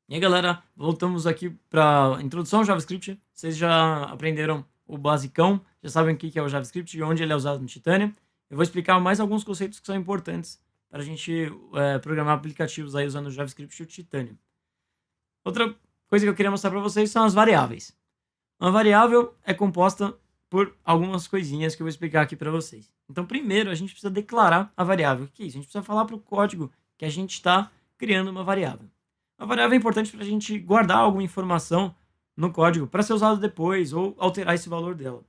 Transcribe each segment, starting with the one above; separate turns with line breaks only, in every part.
E aí, galera, voltamos aqui para introdução ao JavaScript. Vocês já aprenderam o basicão, já sabem o que é o JavaScript e onde ele é usado no Titânia. Eu vou explicar mais alguns conceitos que são importantes para a gente programar aplicativos aí usando o JavaScript e o Titânia. Outra coisa que eu queria mostrar para vocês são as variáveis. Uma variável é composta por algumas coisinhas que eu vou explicar aqui para vocês. Então, primeiro, a gente precisa declarar a variável. O que é isso? A gente precisa falar para o código que a gente está criando uma variável. A variável é importante para a gente guardar alguma informação no código para ser usado depois ou alterar esse valor dela.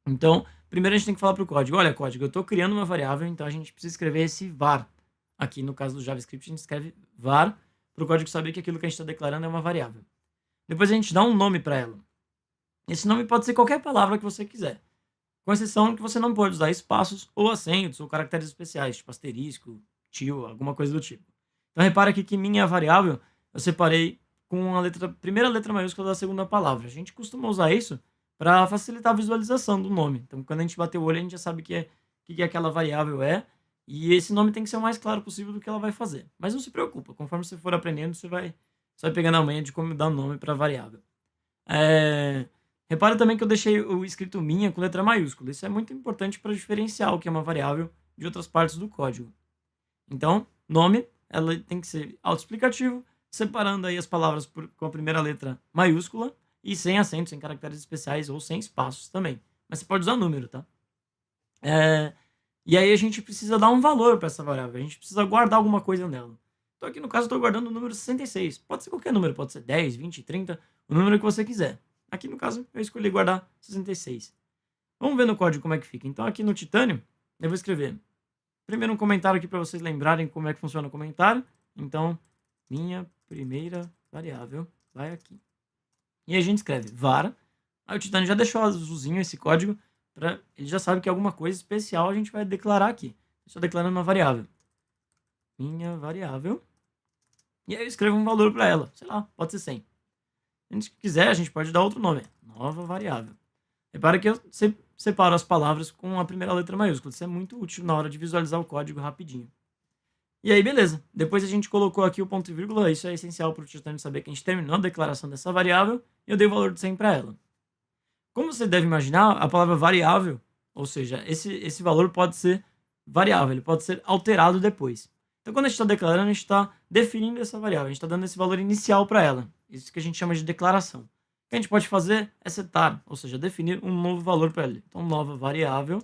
Então, primeiro a gente tem que falar para o código: olha, código, eu estou criando uma variável, então a gente precisa escrever esse var. Aqui no caso do JavaScript, a gente escreve var para o código saber que aquilo que a gente está declarando é uma variável. Depois a gente dá um nome para ela. Esse nome pode ser qualquer palavra que você quiser, com exceção que você não pode usar espaços ou acentos ou caracteres especiais, tipo asterisco, tio, alguma coisa do tipo. Então repara aqui que minha variável eu separei com a primeira letra maiúscula da segunda palavra. A gente costuma usar isso para facilitar a visualização do nome. Então quando a gente bater o olho, a gente já sabe que aquela variável é, e esse nome tem que ser o mais claro possível do que ela vai fazer. Mas não se preocupa, conforme você for aprendendo, você vai pegando a manha de como dar nome para a variável. Repara também que eu deixei o escrito minha com letra maiúscula. Isso é muito importante para diferenciar o que é uma variável de outras partes do código. Então, nome, ela tem que ser autoexplicativo, separando aí as palavras com a primeira letra maiúscula e sem acentos, sem caracteres especiais ou sem espaços também. Mas você pode usar número, tá? E aí a gente precisa dar um valor para essa variável, a gente precisa guardar alguma coisa nela. Então aqui no caso eu estou guardando o número 66. Pode ser qualquer número, pode ser 10, 20, 30, o número que você quiser. Aqui no caso eu escolhi guardar 66. Vamos ver no código como é que fica. Então aqui no Titânio eu vou escrever primeiro um comentário aqui para vocês lembrarem como é que funciona o comentário. Então, minha primeira variável vai aqui. E aí a gente escreve var. Aí o Titânio já deixou azulzinho esse código, ele já sabe que alguma coisa especial a gente vai declarar aqui. Estou declarando uma variável. Minha variável. E aí eu escrevo um valor para ela. Sei lá, pode ser 100. Se a gente quiser, a gente pode dar outro nome. Nova variável. Repara que eu separo as palavras com a primeira letra maiúscula. Isso é muito útil na hora de visualizar o código rapidinho. E aí, beleza. Depois a gente colocou aqui o ponto e vírgula. Isso é essencial para o Titânio saber que a gente terminou a declaração dessa variável. E eu dei o valor de 100 para ela. Como você deve imaginar, a palavra variável, ou seja, esse valor pode ser variável, ele pode ser alterado depois. Então, quando a gente está declarando, a gente está definindo essa variável, a gente está dando esse valor inicial para ela. Isso que a gente chama de declaração. O que a gente pode fazer é setar, ou seja, definir um novo valor para ela. Então, nova variável.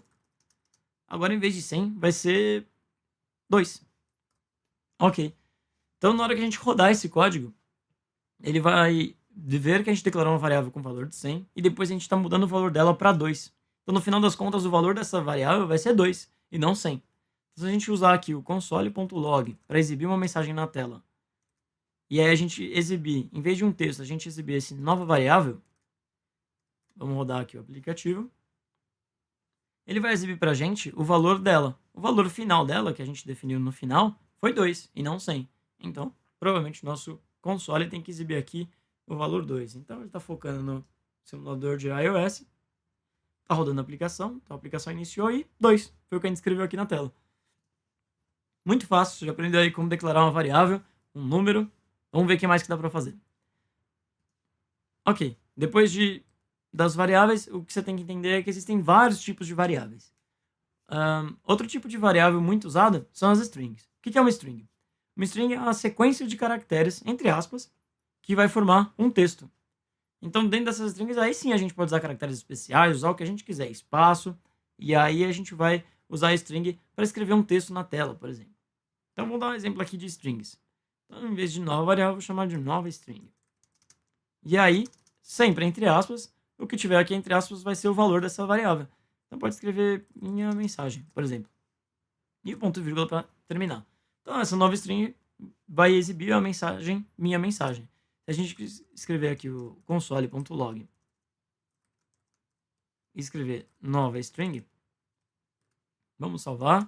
Agora, em vez de 100, vai ser 2. Ok. Então, na hora que a gente rodar esse código, ele vai ver que a gente declarou uma variável com valor de 100 e depois a gente está mudando o valor dela para 2. Então, no final das contas, o valor dessa variável vai ser 2 e não 100. Então, se a gente usar aqui o console.log para exibir uma mensagem na tela, e aí a gente exibir, em vez de um texto, a gente exibir esse nova variável, vamos rodar aqui o aplicativo, ele vai exibir para a gente o valor dela. O valor final dela, que a gente definiu no final, foi 2 e não 100. Então, provavelmente, o nosso console tem que exibir aqui o valor 2. Então, ele está focando no simulador de iOS. Está rodando a aplicação. Então, a aplicação iniciou e 2. Foi o que a gente escreveu aqui na tela. Muito fácil. Você já aprendeu aí como declarar uma variável, um número. Vamos ver o que mais que dá para fazer. Ok. Depois das variáveis, o que você tem que entender é que existem vários tipos de variáveis. Outro tipo de variável muito usada são as strings. O que é uma string? Uma string é uma sequência de caracteres, entre aspas, que vai formar um texto. Então, dentro dessas strings, aí sim a gente pode usar caracteres especiais, usar o que a gente quiser, espaço, e aí a gente vai usar a string para escrever um texto na tela, por exemplo. Então, vamos dar um exemplo aqui de strings. Então, em vez de nova variável, vou chamar de nova string. E aí, sempre entre aspas, o que tiver aqui entre aspas vai ser o valor dessa variável. Então, pode escrever minha mensagem, por exemplo. E o ponto e vírgula para terminar. Então, essa nova string vai exibir a mensagem, minha mensagem. Se a gente escrever aqui o console.log e escrever nova string, vamos salvar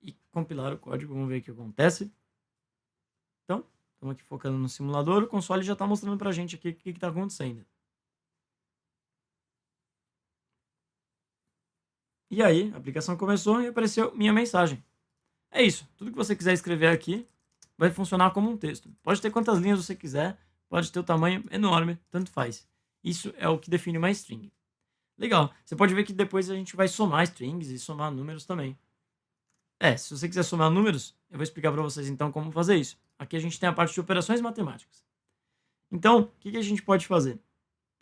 e compilar o código, vamos ver o que acontece. Então, estamos aqui focando no simulador, o console já está mostrando para a gente aqui o que está acontecendo. E aí, a aplicação começou e apareceu minha mensagem. É isso. Tudo que você quiser escrever aqui, vai funcionar como um texto. Pode ter quantas linhas você quiser, pode ter o tamanho enorme, tanto faz. Isso é o que define uma string. Legal. Você pode ver que depois a gente vai somar strings e somar números também. Se você quiser somar números, eu vou explicar para vocês então como fazer isso. Aqui a gente tem a parte de operações matemáticas. Então, o que a gente pode fazer?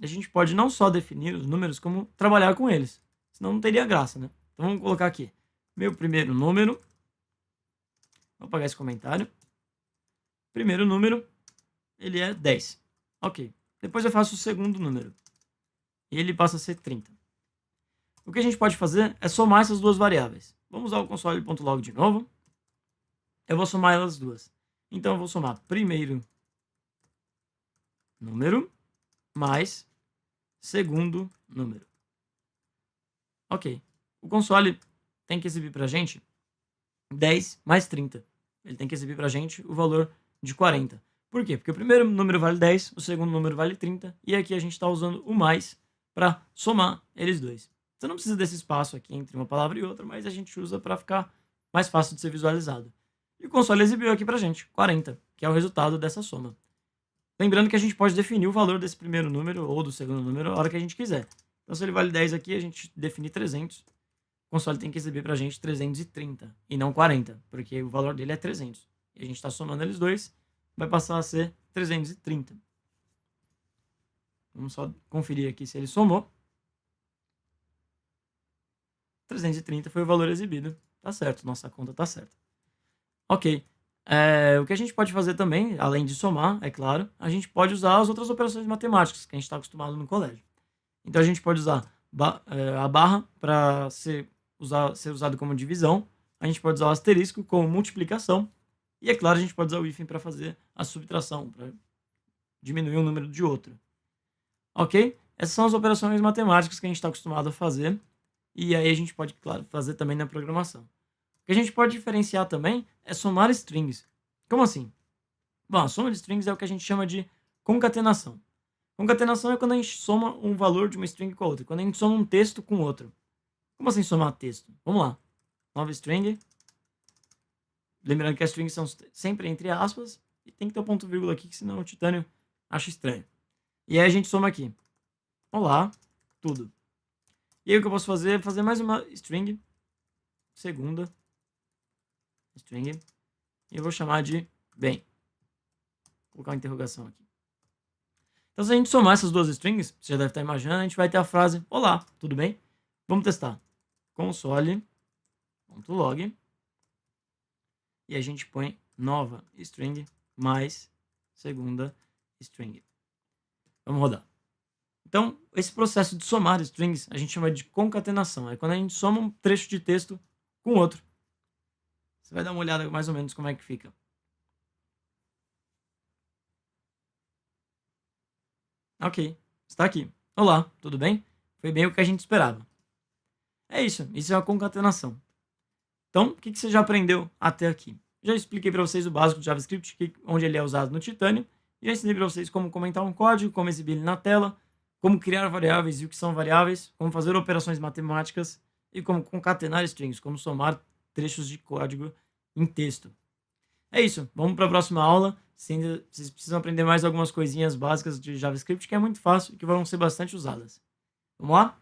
A gente pode não só definir os números, como trabalhar com eles. Senão não teria graça, né? Então vamos colocar aqui. Meu primeiro número. Vou apagar esse comentário. Primeiro número, ele é 10. Ok. Depois eu faço o segundo número. E ele passa a ser 30. O que a gente pode fazer é somar essas duas variáveis. Vamos usar o console.log de novo. Eu vou somar elas duas. Então eu vou somar primeiro número mais segundo número. Ok. O console tem que exibir para a gente 10 mais 30. Ele tem que exibir para a gente o valor de 40. Por quê? Porque o primeiro número vale 10, o segundo número vale 30, e aqui a gente está usando o mais para somar eles dois. Você não precisa desse espaço aqui entre uma palavra e outra, mas a gente usa para ficar mais fácil de ser visualizado. E o console exibiu aqui para a gente 40, que é o resultado dessa soma. Lembrando que a gente pode definir o valor desse primeiro número ou do segundo número a hora que a gente quiser. Então, se ele vale 10 aqui, a gente define 300. O console tem que exibir para a gente 330 e não 40, porque o valor dele é 300. E a gente está somando eles dois, vai passar a ser 330. Vamos só conferir aqui se ele somou. 330 foi o valor exibido. Tá certo, nossa conta tá certa. Ok. O que a gente pode fazer também, além de somar, é claro, a gente pode usar as outras operações matemáticas que a gente está acostumado no colégio. Então a gente pode usar a barra para ser usado como divisão, a gente pode usar o asterisco como multiplicação, e é claro, a gente pode usar o hífen para fazer a subtração, para diminuir um número de outro. Ok? Essas são as operações matemáticas que a gente está acostumado a fazer, e aí a gente pode, claro, fazer também na programação. O que a gente pode diferenciar também é somar strings. Como assim? Bom, a soma de strings é o que a gente chama de concatenação. Concatenação é quando a gente soma um valor de uma string com a outra, quando a gente soma um texto com outro. Como assim somar texto? Vamos lá. Nova string. Lembrando que as strings são sempre entre aspas, e tem que ter um ponto vírgula aqui, que senão o Titânio acha estranho. E aí a gente soma aqui. Olá, tudo. E aí o que eu posso fazer é fazer mais uma string, segunda string, e eu vou chamar de bem. Vou colocar uma interrogação aqui. Então, se a gente somar essas duas strings, você já deve estar imaginando, a gente vai ter a frase olá, tudo bem? Vamos testar. Console.log e a gente põe nova string mais segunda string. Vamos rodar. Então, esse processo de somar strings a gente chama de concatenação. É quando a gente soma um trecho de texto com outro. Você vai dar uma olhada mais ou menos como é que fica. Ok, está aqui. Olá, tudo bem? Foi bem o que a gente esperava. É isso é a concatenação. Então, o que você já aprendeu até aqui? Já expliquei para vocês o básico de JavaScript, onde ele é usado no Titânio. Já ensinei para vocês como comentar um código, como exibir ele na tela, como criar variáveis e o que são variáveis, como fazer operações matemáticas e como concatenar strings, como somar trechos de código em texto. É isso, vamos para a próxima aula. Vocês precisam aprender mais algumas coisinhas básicas de JavaScript, que é muito fácil e que vão ser bastante usadas. Vamos lá?